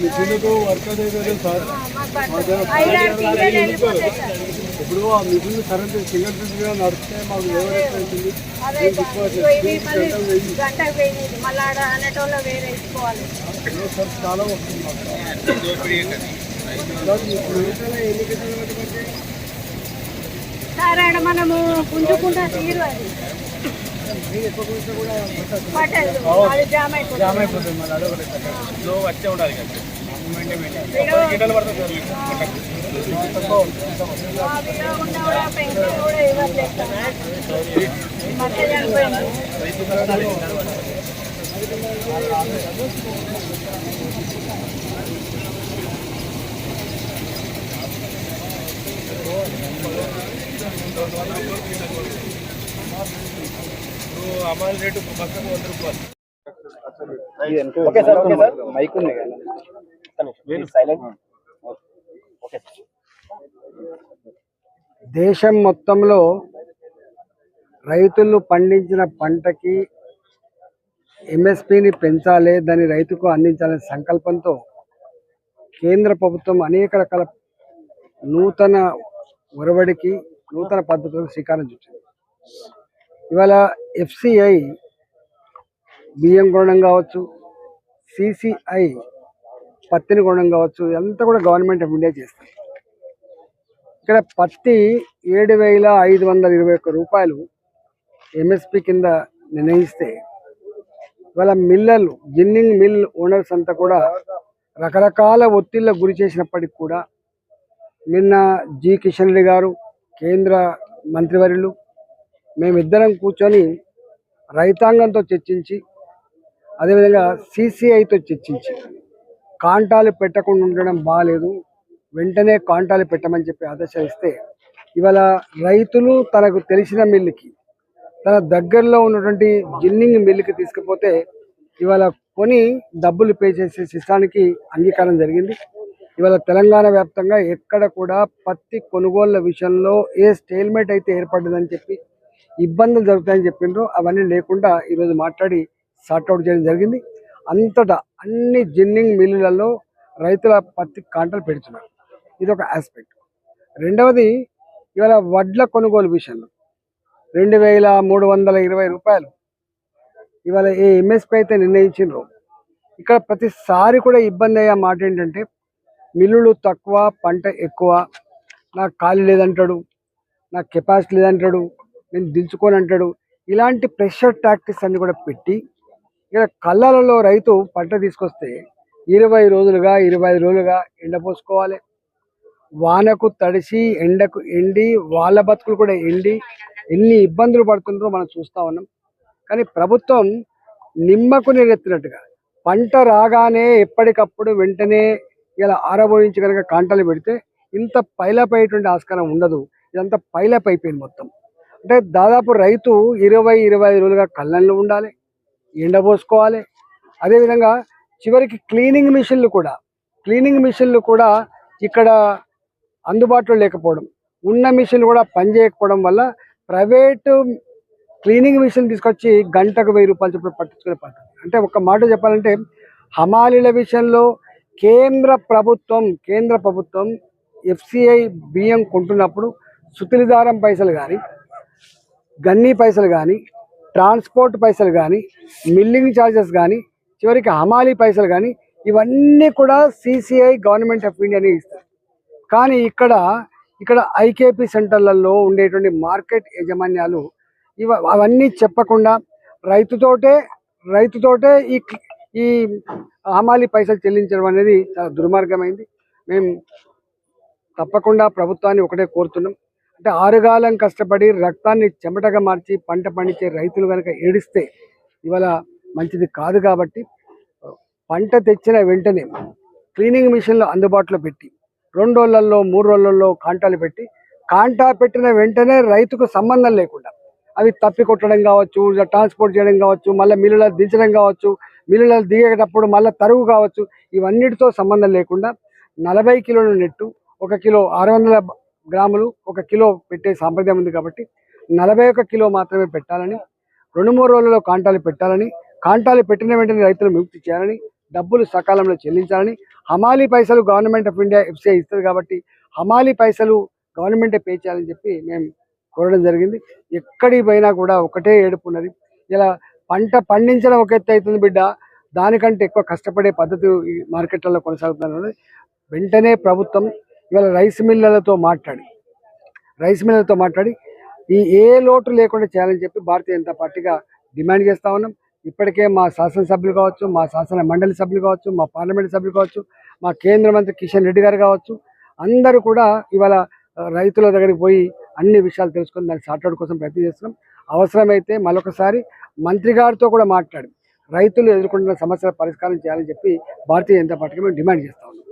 మిషన్తో వర్క్ అయితే సార్ ఇప్పుడు ఆ మిషన్ కరెంట్ సింగిల్ ఫీజ్గా నడిస్తే మాకు లేబర్ అవుతుంది. సార్ చాలా వస్తుంది సార్ ఆడ మనము పుంజుకుంటా తీరు అది జామ్ అయిపోతుంది. మళ్ళీ అడగలేదు వచ్చే ఉండాలి కదా అమలు రేటు పక్కకు 100 రూపాయలు. ఓకే సార్ మైక్ ఉంది దేశం మొత్తంలో రైతులు పండించిన పంటకి ఎంఎస్పిని పెంచాలి, దాన్ని రైతుకు అందించాలనే సంకల్పంతో కేంద్ర ప్రభుత్వం అనేక రకాల నూతన ఒరవడికి నూతన పద్ధతులకు శ్రీకారం చుట్టింది. ఇవాళ ఎఫ్సిఐ బియ్యం కొనడం కావచ్చు, సిసిఐ పత్తిని కొనడం కావచ్చు, ఇదంతా కూడా గవర్నమెంట్ ఆఫ్ ఇండియా చేస్తుంది. ఇక్కడ పత్తి 7,521 రూపాయలు ఎంఎస్పి కింద నిర్ణయిస్తే ఇవాళ మిల్లర్లు, జిన్నింగ్ మిల్ ఓనర్స్ అంతా కూడా రకరకాల ఒత్తిళ్ళకు గురి చేసినప్పటికి కూడా నిన్న జి కిషన్ రెడ్డి గారు, కేంద్ర మంత్రివర్యులు, మేమిద్దరం కూర్చొని రైతాంగంతో చర్చించి, అదేవిధంగా సిసిఐతో చర్చించి కాంటాలు పెట్టకుండా ఉండడం బాగాలేదు, వెంటనే కాంటాలు పెట్టమని చెప్పి ఆదేశాలు ఇస్తే ఇవాళ రైతులు తనకు తెలిసిన మిల్లుకి, తన దగ్గరలో ఉన్నటువంటి జిన్నింగ్ మిల్లుకి తీసుకుపోతే ఇవాళ కొని డబ్బులు పే చేసే సిస్టానికి అంగీకారం జరిగింది. ఇవాళ తెలంగాణ వ్యాప్తంగా ఎక్కడ కూడా పత్తి కొనుగోళ్ల విషయంలో ఏ స్టేల్మేట్ అయితే ఏర్పడ్డదని చెప్పి ఇబ్బందులు జరుగుతాయని చెప్పిండ్రో అవన్నీ లేకుండా ఈరోజు మాట్లాడి సార్ట్అవుట్ చేయడం జరిగింది. అంతటా అన్ని జిన్నింగ్ మిల్లులలో రైతుల పత్తి కాంటలు పెడుతున్నారు. ఇది ఒక ఆస్పెక్ట్. రెండవది, ఇవాళ వడ్ల కొనుగోలు విషయంలో 2,320 రూపాయలు ఇవాళ ఏ ఎంఎస్పీ అయితే నిర్ణయించిండ్రో ఇక్కడ ప్రతిసారి కూడా ఇబ్బంది అయ్యే మాట ఏంటంటే మిల్లులు తక్కువ, పంట ఎక్కువ, నాకు ఖాళీ లేదంటాడు, నాకు కెపాసిటీ లేదంటాడు, నేను దించుకొని అంటాడు. ఇలాంటి ప్రెషర్ టాక్టిక్స్ అన్ని కూడా పెట్టి ఇక్కడ కళ్ళలలో రైతు పంట తీసుకొస్తే 20 రోజులుగా 25 రోజులుగా ఎండపోసుకోవాలి. వానకు తడిసి ఎండకు ఎండి వాళ్ళ బతుకులు కూడా ఎండి ఎన్ని ఇబ్బందులు పడుతుండ్రో మనం చూస్తూ ఉన్నాం. కానీ ప్రభుత్వం నిమ్మకు నీరెత్తినట్టుగా పంట రాగానే ఎప్పటికప్పుడు వెంటనే ఇలా ఆరబోయించి కనుక కాంటలు పెడితే ఇంత పైలప్ అయ్యేటువంటి ఆస్కారం ఉండదు. ఇదంతా పైలప్ అయిపోయింది మొత్తం. అంటే దాదాపు రైతు 20-25 రోజులుగా కళ్ళల్లో ఉండాలి, ఎండబోసుకోవాలి. అదేవిధంగా చివరికి క్లీనింగ్ మిషన్లు కూడా ఇక్కడ అందుబాటులో లేకపోవడం, ఉన్న మిషన్లు కూడా పనిచేయకపోవడం వల్ల ప్రైవేటు క్లీనింగ్ మిషన్ తీసుకొచ్చి గంటకు 1000 రూపాయలు చొప్పున పట్టించుకునే పద్ధతి. అంటే ఒక మాట చెప్పాలంటే హమాలీల విషయంలో కేంద్ర ప్రభుత్వం ఎఫ్సిఐ బియ్యం కొంటున్నప్పుడు సుతిలిదారం పైసలు కానీ, గన్నీ పైసలు కానీ, ట్రాన్స్పోర్ట్ పైసలు కానీ, మిల్లింగ్ ఛార్జెస్ కానీ, చివరికి హమాలీ పైసలు కానీ ఇవన్నీ కూడా సిసిఐ గవర్నమెంట్ ఆఫ్ ఇండియానే ఇస్తారు. కానీ ఇక్కడ ఇక్కడ ఐకేపీ సెంటర్లలో ఉండేటువంటి మార్కెట్ యాజమాన్యాలు అవన్నీ చెప్పకుండా రైతుతోటే ఈ ఈ హమాలీ పైసలు చెల్లించడం అనేది చాలా దుర్మార్గమైంది. మేము తప్పకుండా ప్రభుత్వాన్ని ఒకటే కోరుతున్నాం, అంటే ఆరుగాలం కష్టపడి రక్తాన్ని చెమటగా మార్చి పంట పండించే రైతులు కనుక ఏడిస్తే ఇవాళ మంచిది కాదు. కాబట్టి పంట తెచ్చిన వెంటనే క్లీనింగ్ మిషన్లు అందుబాటులో పెట్టి 2 రోజులలో 3 రోజులలో కాంటాలు పెట్టి కాంటా పెట్టిన వెంటనే రైతుకు సంబంధం లేకుండా అవి తప్పి కొట్టడం కావచ్చు, ట్రాన్స్పోర్ట్ చేయడం కావచ్చు, మళ్ళీ మిల్లులో దించడం కావచ్చు, మిల్లులో దిగేటప్పుడు మళ్ళీ తరుగు కావచ్చు, ఇవన్నిటితో సంబంధం లేకుండా 40 కిలోల నెట్టు 1 కిలో 600 గ్రాములు 1 కిలో పెట్టే సాంప్రదాయం ఉంది. కాబట్టి 41 కిలో మాత్రమే పెట్టాలని, 2-3 రోజులలో కాంటాలు పెట్టాలని, కాంటాలు పెట్టిన వెంటనే రైతులు విముక్తి చేయాలని, డబ్బులు సకాలంలో చెల్లించాలని, హమాలీ పైసలు గవర్నమెంట్ ఆఫ్ ఇండియా ఎఫ్సిఐ ఇస్తుంది కాబట్టి హమాలీ పైసలు గవర్నమెంటే పే చేయాలని చెప్పి మేము కోరడం జరిగింది. ఎక్కడికి పోయినా కూడా ఒకటే ఏడుపు ఉన్నది. ఇలా పంట పండించడం ఒక ఎత్తు అవుతుంది బిడ్డ, దానికంటే ఎక్కువ కష్టపడే పద్ధతి ఈ మార్కెట్లలో కొనసాగుతున్నది. వెంటనే ప్రభుత్వం ఇవాళ రైస్ మిల్లర్లతో మాట్లాడి ఏ లోటు లేకుండా చేయాలని చెప్పి భారతీయ జనతా పార్టీగా డిమాండ్ చేస్తా ఉన్నాం. ఇప్పటికే మా శాసనసభ్యులు కావచ్చు, మా శాసన మండలి సభ్యులు కావచ్చు, మా పార్లమెంట్ సభ్యులు కావచ్చు, మా కేంద్ర మంత్రి కిషన్ రెడ్డి గారు కావచ్చు, అందరూ కూడా ఇవాళ రైతుల దగ్గరికి పోయి అన్ని విషయాలు తెలుసుకొని దాన్ని సార్ట్అవుట్ కోసం ప్రయత్నం చేస్తున్నాం. అవసరమైతే మరొకసారి మంత్రి గారితో కూడా మాట్లాడి రైతులు ఎదుర్కొంటున్న సమస్యల పరిష్కారం చేయాలని చెప్పి భారతీయ జనతా పార్టీకి మేము డిమాండ్ చేస్తా ఉన్నాం.